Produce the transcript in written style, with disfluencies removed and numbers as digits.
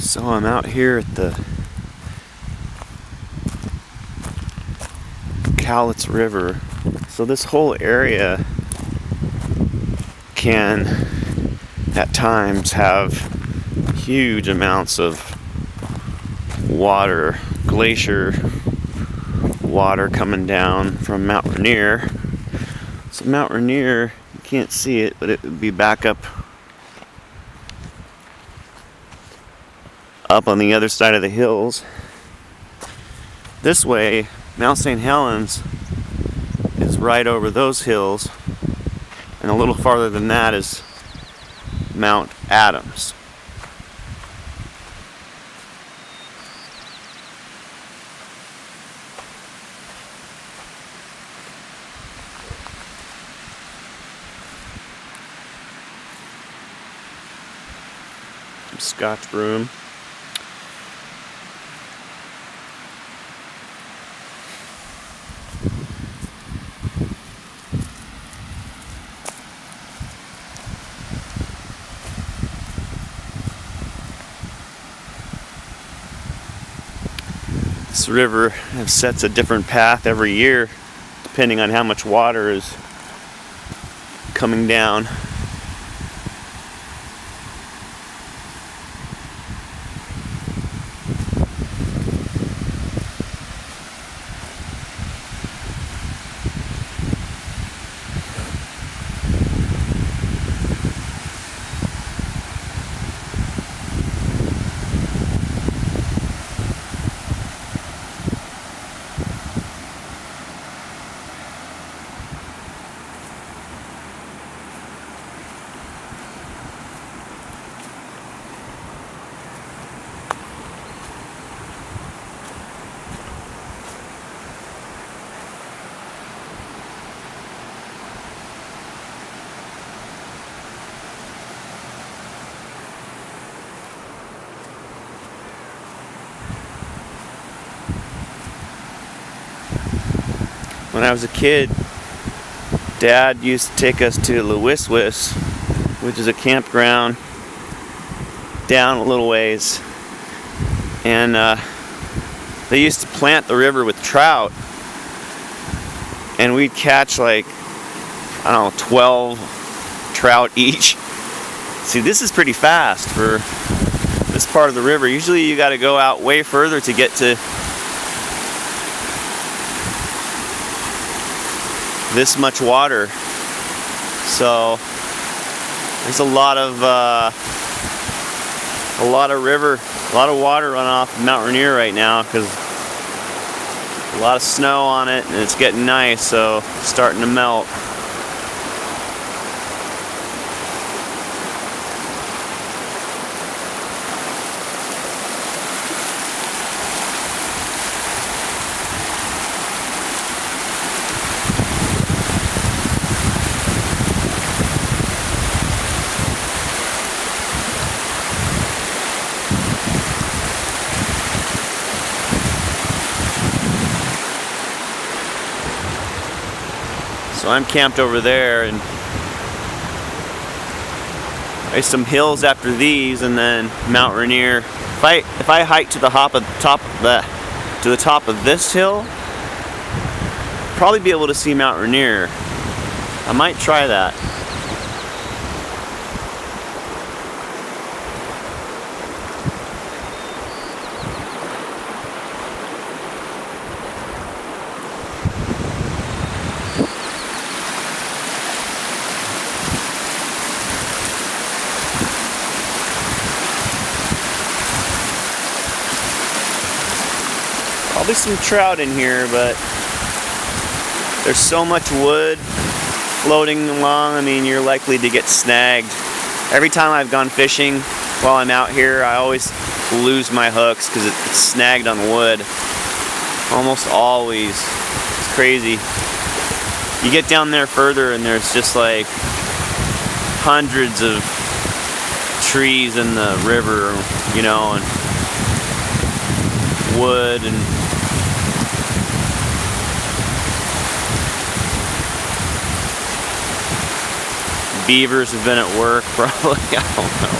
So I'm out here at the Cowlitz River. So this whole area can at times have huge amounts of water, glacier water coming down from Mount Rainier. So Mount Rainier, you can't see it, but it would be back up on the other side of the hills. This way, Mount St. Helens is right over those hills, and a little farther than that is Mount Adams. Some Scotch broom. This river sets a different path every year depending on how much water is coming down. When I was a kid, Dad used to take us to Lewiswis, which is a campground down a little ways, and they used to plant the river with trout, and we'd catch like, I don't know, 12 trout each. See, this is pretty fast for this part of the river. Usually you got to go out way further to get to this much water. So there's a lot of water runoff from Mount Rainier right now because a lot of snow on it and it's getting nice, so it's starting to melt. So I'm camped over there, and there's some hills after these, and then Mount Rainier. If I hike to the top of this hill, probably be able to see Mount Rainier. I might try that. Probably some trout in here, but there's so much wood floating along. I mean, you're likely to get snagged. Every time I've gone fishing while I'm out here, I always lose my hooks because it's snagged on wood. Almost always. It's crazy. You get down there further and there's just like hundreds of trees in the river, you know, and wood and beavers have been at work probably, I don't know.